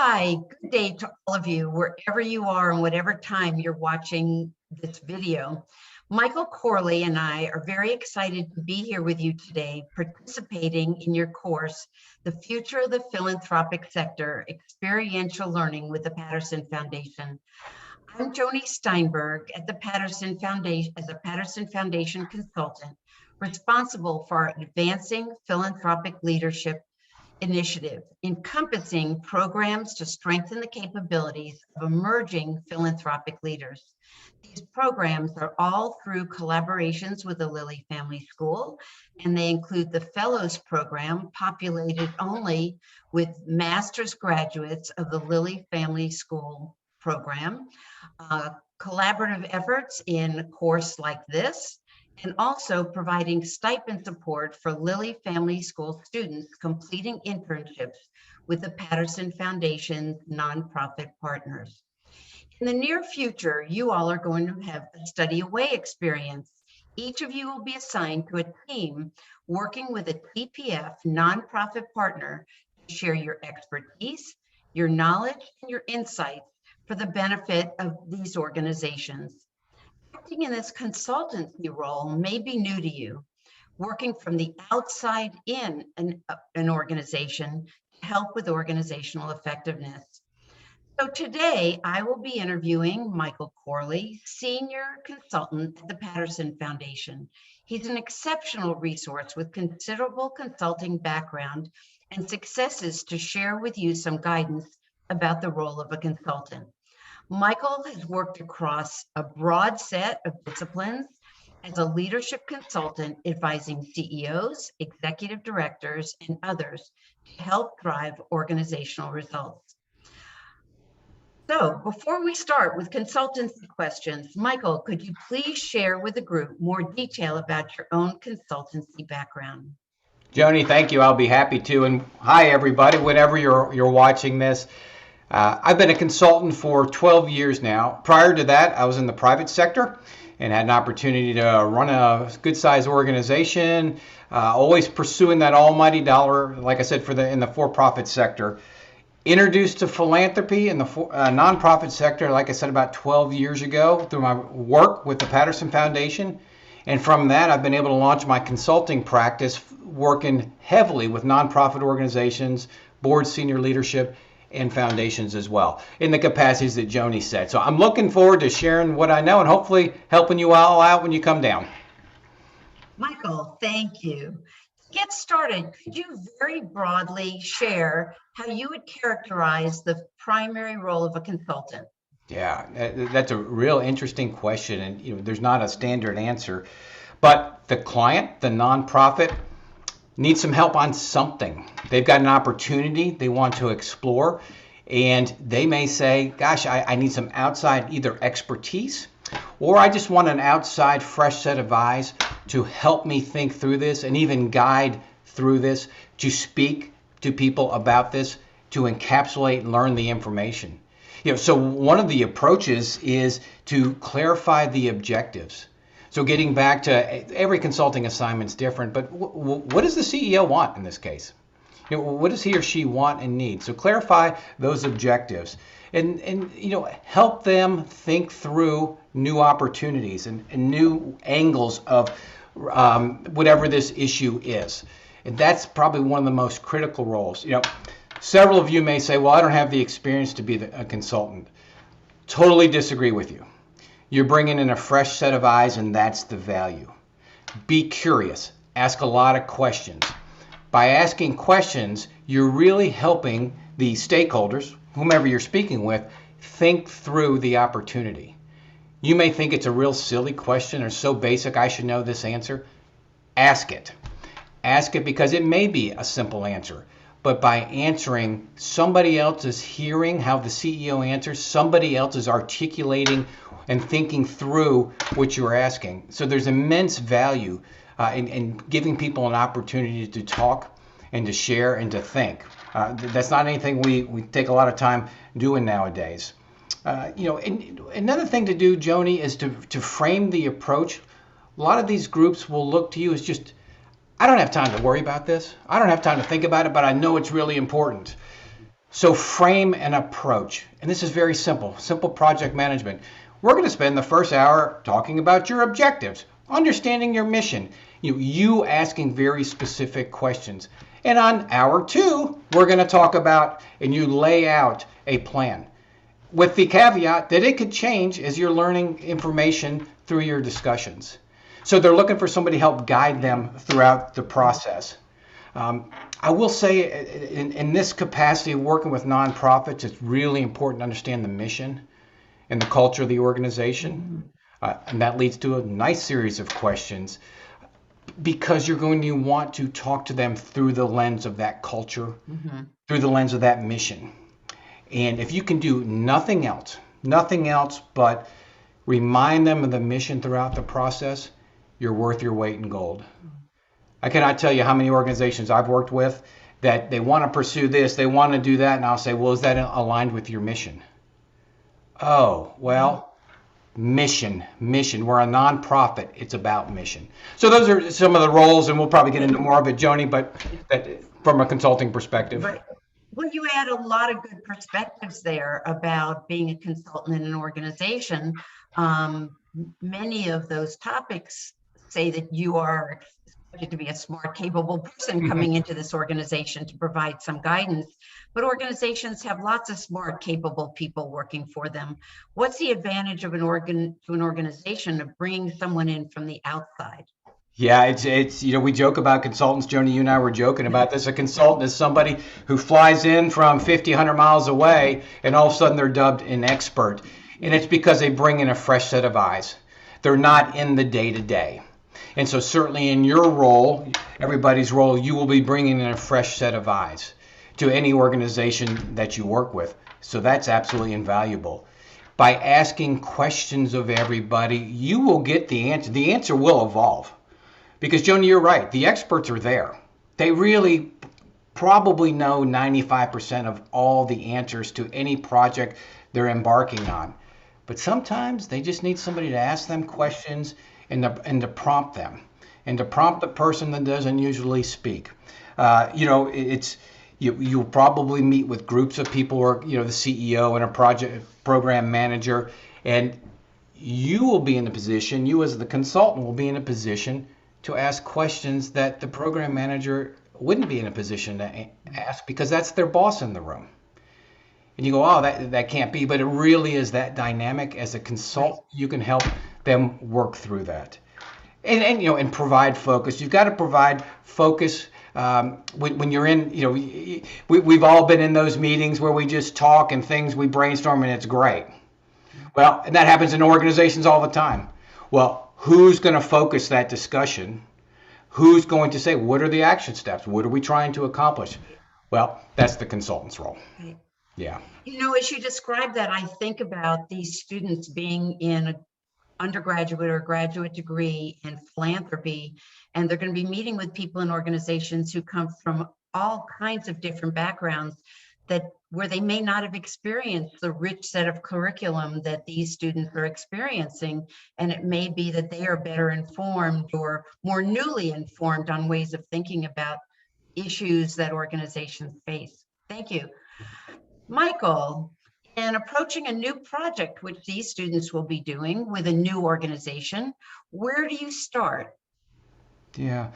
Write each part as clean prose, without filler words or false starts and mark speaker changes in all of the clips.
Speaker 1: Hi, good day to all of you, wherever you are and whatever time you're watching this video. Michael Corley and I are very excited to be here with you today, participating in your course, The Future of the Philanthropic Sector, Experiential Learning with the Patterson Foundation. I'm Joni Steinberg at the Patterson Foundation as a Patterson Foundation consultant, responsible for advancing philanthropic leadership initiative, encompassing programs to strengthen the capabilities of emerging philanthropic leaders. These programs are all through collaborations with the Lilly Family School, and they include the Fellows Program, populated only with master's graduates of the Lilly Family School program, collaborative efforts in a course like this, and also providing stipend support for Lilly Family School students completing internships with the Patterson Foundation's nonprofit partners. In the near future, you all are going to have a study away experience. Each of you will be assigned to a team working with a TPF nonprofit partner to share your expertise, your knowledge, and your insights for the benefit of these organizations. Acting in this consultancy role may be new to you, working from the outside in an organization to help with organizational effectiveness. So today I will be interviewing Michael Corley, Senior Consultant at the Patterson Foundation. He's an exceptional resource with considerable consulting background and successes to share with you some guidance about the role of a consultant. Michael has worked across a broad set of disciplines as a leadership consultant, advising CEOs, executive directors, and others to help drive organizational results. So before we start with consultancy questions, Michael, could you please share with the group more detail about your own consultancy background?
Speaker 2: Joni, thank you. I'll be happy to. And hi, everybody, whenever you're watching this. I've been a consultant for 12 years now. Prior to that, I was in the private sector and had an opportunity to run a good-sized organization, always pursuing that almighty dollar, like I said, in the for-profit sector. Introduced to philanthropy in the nonprofit sector, like I said, about 12 years ago through my work with the Patterson Foundation. And from that, I've been able to launch my consulting practice, working heavily with nonprofit organizations, board senior leadership, and foundations as well, in the capacities that Joni said. So I'm looking forward to sharing what I know and hopefully helping you all out when you come down.
Speaker 1: Michael, thank you. To get started, could you very broadly share how you would characterize the primary role of a consultant?
Speaker 2: Yeah, that's a real interesting question, and there's not a standard answer, but the client, the nonprofit, need some help on something. They've got an opportunity they want to explore, and they may say, gosh, I need some outside either expertise, or I just want an outside fresh set of eyes to help me think through this and even guide through this, to speak to people about this, to encapsulate and learn the information. So one of the approaches is to clarify the objectives. So getting back to every consulting assignment is different, but what does the CEO want in this case? What does he or she want and need? So clarify those objectives and help them think through new opportunities and new angles of whatever this issue is. And that's probably one of the most critical roles. Several of you may say, well, I don't have the experience to be a consultant. Totally disagree with you. You're bringing in a fresh set of eyes, and that's the value. Be curious. Ask a lot of questions. By asking questions, you're really helping the stakeholders, whomever you're speaking with, think through the opportunity. You may think it's a real silly question or so basic I should know this answer. Ask it. Ask it because it may be a simple answer. But by answering, somebody else is hearing how the CEO answers, somebody else is articulating and thinking through what you're asking. So there's immense value in giving people an opportunity to talk and to share and to think. That's not anything we take a lot of time doing nowadays. And another thing to do, Joni, is to frame the approach. A lot of these groups will look to you as just, I don't have time to worry about this. I don't have time to think about it, but I know it's really important. So frame an approach. And this is very simple, simple project management. We're going to spend the first hour talking about your objectives, understanding your mission, you asking very specific questions. And on hour 2, we're going to talk about and you lay out a plan with the caveat that it could change as you're learning information through your discussions. So they're looking for somebody to help guide them throughout the process. I will say in this capacity of working with nonprofits, it's really important to understand the mission and the culture of the organization. And that leads to a nice series of questions because you're going to want to talk to them through the lens of that culture, through the lens of that mission. And if you can do nothing else but remind them of the mission throughout the process, you're worth your weight in gold. I cannot tell you how many organizations I've worked with that they want to pursue this, they want to do that, and I'll say, well, is that aligned with your mission? Oh, well, mission. We're a nonprofit. It's about mission. So those are some of the roles, and we'll probably get into more of it, Joni, but from a consulting perspective.
Speaker 1: Right. Well, you add a lot of good perspectives there about being a consultant in an organization. Many of those topics say that you are expected to be a smart, capable person coming into this organization to provide some guidance. But organizations have lots of smart, capable people working for them. What's the advantage of an organization of bringing someone in from the outside?
Speaker 2: Yeah, it's we joke about consultants. Joni, you and I were joking about this. A consultant is somebody who flies in from 50, 100 miles away, and all of a sudden they're dubbed an expert. And it's because they bring in a fresh set of eyes. They're not in the day-to-day. And so certainly in your role, everybody's role, you will be bringing in a fresh set of eyes to any organization that you work with. So that's absolutely invaluable. By asking questions of everybody, you will get the answer. The answer will evolve. Because, Joni, you're right. The experts are there. They really probably know 95% of all the answers to any project they're embarking on. But sometimes they just need somebody to ask them questions and to prompt them, and to prompt the person that doesn't usually speak. You'll probably meet with groups of people, or the CEO and a program manager, and you will be in a position, you as the consultant will be in a position to ask questions that the program manager wouldn't be in a position to ask because that's their boss in the room. And you go, oh, that can't be, but it really is that dynamic. As a consultant, you can help them work through that. And provide focus. You've got to provide focus when you're in, we've all been in those meetings where we just talk and things, we brainstorm and it's great. Well, and that happens in organizations all the time. Well, who's going to focus that discussion? Who's going to say, what are the action steps? What are we trying to accomplish? Well, that's the consultant's role.
Speaker 1: Right.
Speaker 2: Yeah.
Speaker 1: As you describe that, I think about these students being in an undergraduate or graduate degree in philanthropy, and they're going to be meeting with people in organizations who come from all kinds of different backgrounds where they may not have experienced the rich set of curriculum that these students are experiencing. And it may be that they are better informed or more newly informed on ways of thinking about issues that organizations face. Thank you. Michael, in approaching a new project, which these students will be doing with a new organization, where do you start?
Speaker 2: Yeah,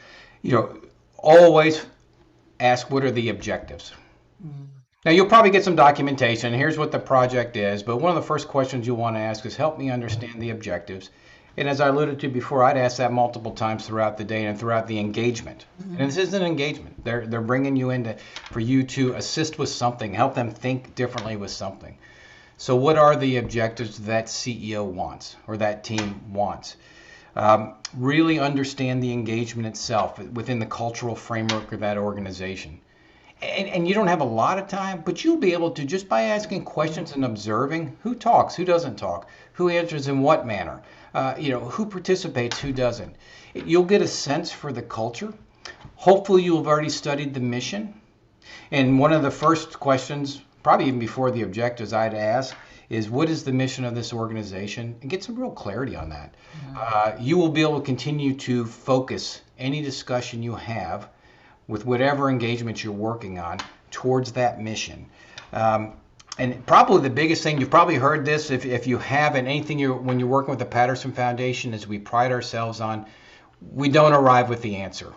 Speaker 2: always ask, what are the objectives? Now, you'll probably get some documentation. Here's what the project is. But one of the first questions you want to ask is, help me understand the objectives. And as I alluded to before, I'd ask that multiple times throughout the day and throughout the engagement. And this isn't an engagement. They're bringing you in for you to assist with something, help them think differently with something. So what are the objectives that CEO wants or that team wants? Really understand the engagement itself within the cultural framework of that organization. And you don't have a lot of time, but you'll be able to, just by asking questions and observing who talks, who doesn't talk, who answers in what manner, who participates, who doesn't. You'll get a sense for the culture. Hopefully you'll have already studied the mission. And one of the first questions, probably even before the objectives, I'd ask is, what is the mission of this organization? And get some real clarity on that. You will be able to continue to focus any discussion you have with whatever engagement you're working on towards that mission. And probably the biggest thing, you've probably heard this, if you haven't, when you're working with the Patterson Foundation, is we pride ourselves on, we don't arrive with the answer.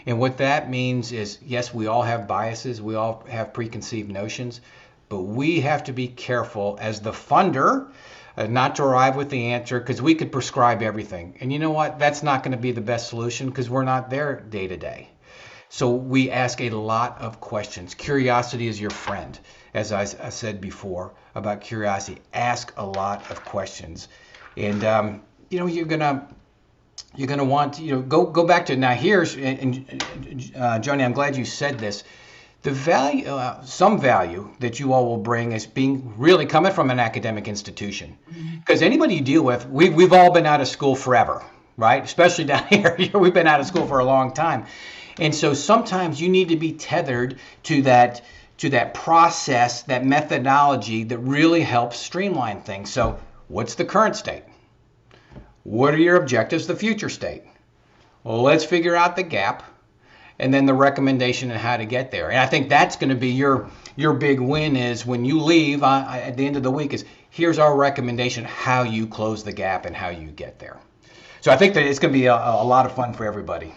Speaker 2: And what that means is, yes, we all have biases, we all have preconceived notions, but we have to be careful as the funder not to arrive with the answer, because we could prescribe everything. And you know what? That's not going to be the best solution, because we're not there day to day. So we ask a lot of questions. Curiosity is your friend. As I said before about curiosity, ask a lot of questions. And you're gonna want to go back to, now here's, and Joni, I'm glad you said this. The value, some value that you all will bring is being really coming from an academic institution. Because anybody you deal with, we've all been out of school forever, right? Especially down here, we've been out of school for a long time. And so sometimes you need to be tethered to that process, that methodology that really helps streamline things. So what's the current state? What are your objectives, the future state? Well, let's figure out the gap, and then the recommendation and how to get there. And I think that's going to be your big win, is when you leave at the end of the week, is here's our recommendation, how you close the gap and how you get there. So I think that it's going to be a lot of fun for everybody.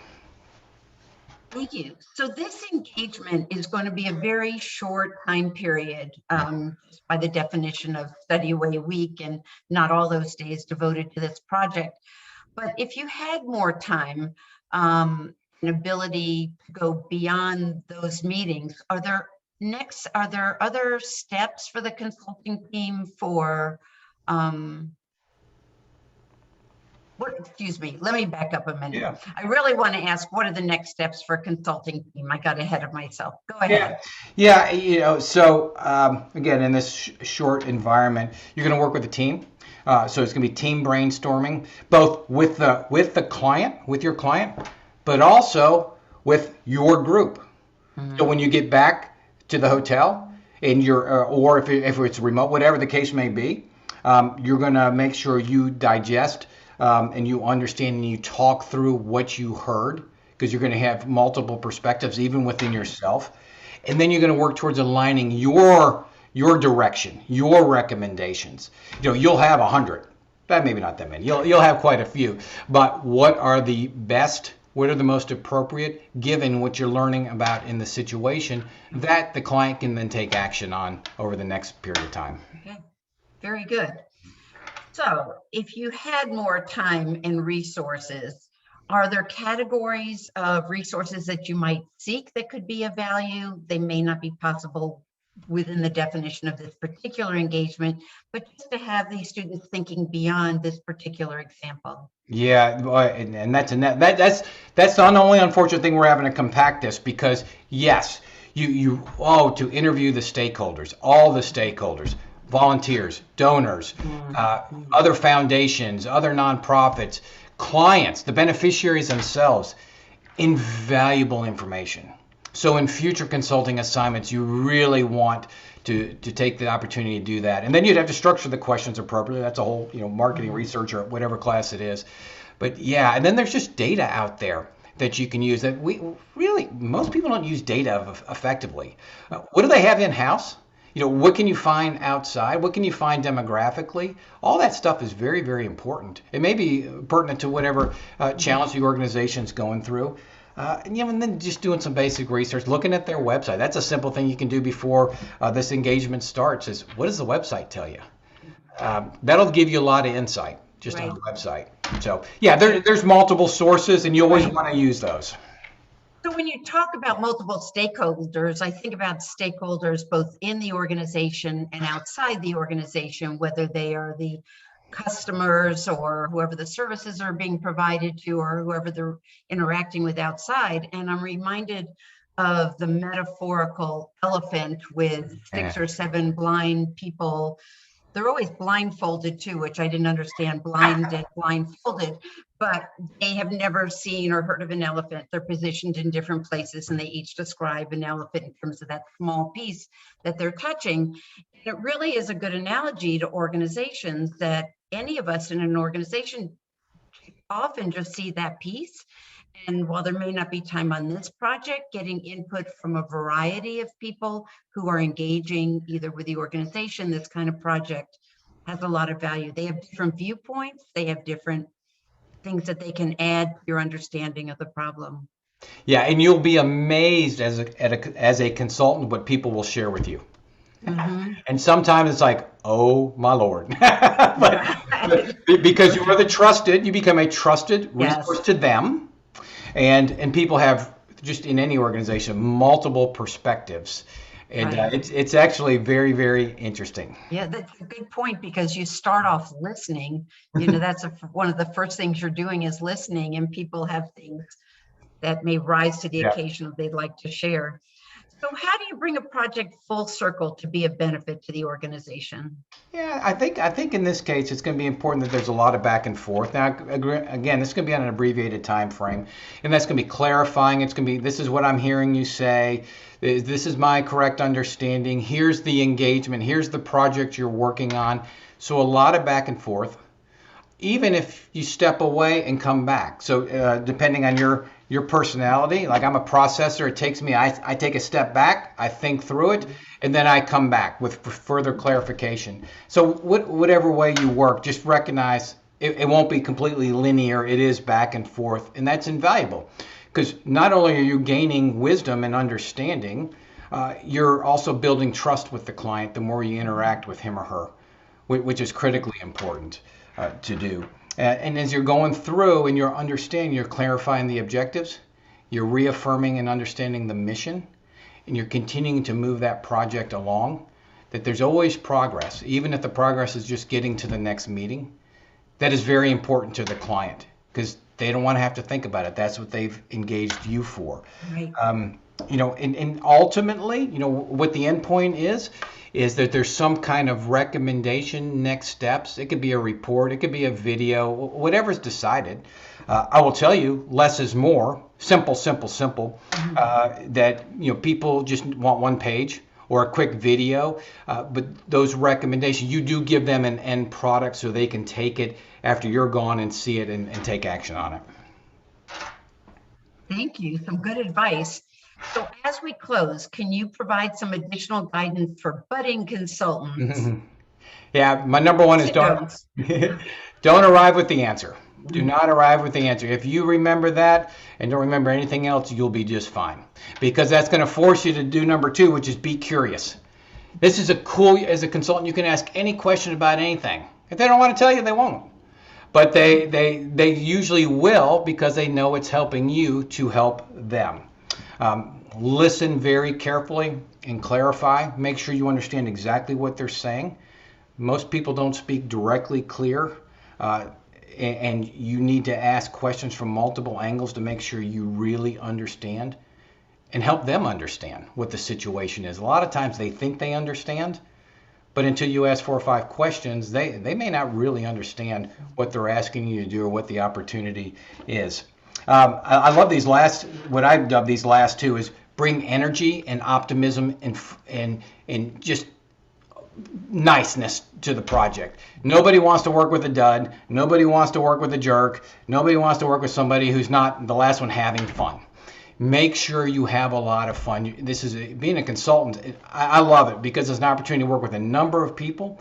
Speaker 1: Thank you. So this engagement is going to be a very short time period, by the definition of study away week, and not all those days devoted to this project. But if you had more time, an ability to go beyond those meetings, are there other steps for the consulting team for, excuse me, let me back up a minute.
Speaker 2: Yeah.
Speaker 1: I really want to ask, what are the next steps for consulting team? I got ahead of myself. Go ahead.
Speaker 2: Yeah. So again, in this short environment, you're going to work with a team. So it's going to be team brainstorming, both with the client, with your client, but also with your group. Mm-hmm. So when you get back to the hotel, and or if it's remote, whatever the case may be, you're going to make sure you digest and you understand and you talk through what you heard, because you're going to have multiple perspectives even within yourself. And then you're going to work towards aligning your direction, your recommendations. You'll have 100, but maybe not that many. You'll have quite a few. But what are the best? What are the most appropriate, given what you're learning about in the situation, that the client can then take action on over the next period of time?
Speaker 1: Okay, very good. So if you had more time and resources, are there categories of resources that you might seek that could be of value? They may not be possible within the definition of this particular engagement, but just to have these students thinking beyond this particular example.
Speaker 2: Yeah, and that's the only unfortunate thing we're having to compact this, because yes, to interview the stakeholders, all the stakeholders, volunteers, donors, other foundations, other nonprofits, clients, the beneficiaries themselves, invaluable information. So in future consulting assignments, you really want to take the opportunity to do that. And then you'd have to structure the questions appropriately. That's a whole, marketing research or whatever class it is. But yeah, and then there's just data out there that you can use that most people don't use data effectively. What do they have in-house? What can you find outside? What can you find demographically? All that stuff is very, very important. It may be pertinent to whatever challenge the organization's going through. And then just doing some basic research, looking at their website. That's a simple thing you can do before this engagement starts, is what does the website tell you? That'll give you a lot of insight just on the website. So yeah, there's multiple sources, and you always want to use those.
Speaker 1: So when you talk about multiple stakeholders, I think about stakeholders both in the organization and outside the organization, whether they are the customers or whoever the services are being provided to, or whoever they're interacting with outside. And I'm reminded of the metaphorical elephant with 6 or 7 blind people. They're always blindfolded too, which I didn't understand, blindfolded, but they have never seen or heard of an elephant. They're positioned in different places, and they each describe an elephant in terms of that small piece that they're touching. And it really is a good analogy to organizations, that any of us in an organization often just see that piece, And while there may not be time on this project, getting input from a variety of people who are engaging either with the organization, this kind of project, has a lot of value. They have different viewpoints. They have different things that they can add to your understanding of the problem.
Speaker 2: Yeah, and you'll be amazed as a consultant what people will share with you.
Speaker 1: Mm-hmm.
Speaker 2: And sometimes it's like, oh my Lord. but because you are you become a trusted resource to them. And people have, just in any organization, multiple perspectives. And it's actually very, very interesting.
Speaker 1: Yeah, that's a good point, because you start off listening. That's one of the first things you're doing is listening, and people have things that may rise to the occasion they'd like to share. So how do you bring a project full circle to be a benefit to the organization?
Speaker 2: Yeah, I think in this case it's going to be important that there's a lot of back and forth. Now, again, this is going to be on an abbreviated time frame, and that's going to be clarifying. It's going to be, this is what I'm hearing you say. This is my correct understanding. Here's the engagement. Here's the project you're working on. So a lot of back and forth, even if you step away and come back. So depending on your personality, like I'm a processor, it takes me, I take a step back, I think through it, and then I come back with further clarification. So whatever way you work, just recognize it won't be completely linear. It is back and forth, and that's invaluable, because not only are you gaining wisdom and understanding, you're also building trust with the client the more you interact with him or her, which is critically important to do. And as you're going through and you're understanding, you're clarifying the objectives, you're reaffirming and understanding the mission, and you're continuing to move that project along, that there's always progress, even if the progress is just getting to the next meeting. That is very important to the client, because they don't want to have to think about it. That's what they've engaged you for.
Speaker 1: Right.
Speaker 2: And ultimately, what the end point is that there's some kind of recommendation, next steps. It could be a report, it could be a video, whatever's decided. I will tell you, less is more. Simple. That people just want one page or a quick video, but those recommendations, you do give them an end product so they can take it after you're gone and see it and take action on it.
Speaker 1: Thank you. Some good advice. So as we close, can you provide some additional guidance for budding consultants?
Speaker 2: Yeah, my number one is don't arrive with the answer. Do not arrive with the answer. If you remember that and don't remember anything else, you'll be just fine. Because that's going to force you to do number two, which is be curious. This is as a consultant, you can ask any question about anything. If they don't want to tell you, they won't. But they usually will, because they know it's helping you to help them. Listen very carefully and clarify. Make sure you understand exactly what they're saying. Most people don't speak directly clear, and you need to ask questions from multiple angles to make sure you really understand and help them understand what the situation is. A lot of times they think they understand, but until you ask 4 or 5 questions, they may not really understand what they're asking you to do or what the opportunity is. I love these what I've dubbed these last two is bring energy and optimism and just niceness to the project. Nobody wants to work with a dud. Nobody wants to work with a jerk. Nobody wants to work with somebody who's not the last one having fun. Make sure you have a lot of fun. This is being a consultant. I love it because it's an opportunity to work with a number of people,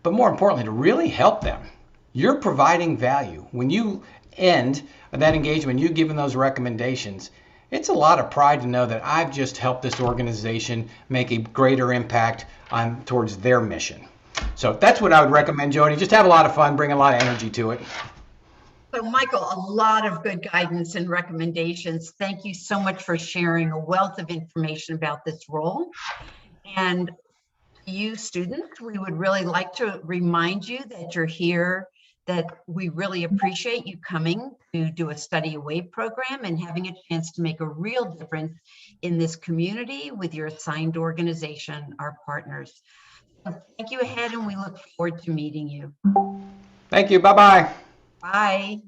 Speaker 2: but more importantly, to really help them. You're providing value. When you end that engagement, you've given those recommendations, it's a lot of pride to know that I've just helped this organization make a greater impact towards their mission. So that's what I would recommend, Joni. Just have a lot of fun, bring a lot of energy to it.
Speaker 1: So Michael, a lot of good guidance and recommendations. Thank you so much for sharing a wealth of information about this role. And to you students, we would really like to remind you that you're here, that we really appreciate you coming to do a study away program and having a chance to make a real difference in this community with your assigned organization, our partners. So thank you ahead, and we look forward to meeting you.
Speaker 2: Thank you. Bye-bye.
Speaker 1: Bye.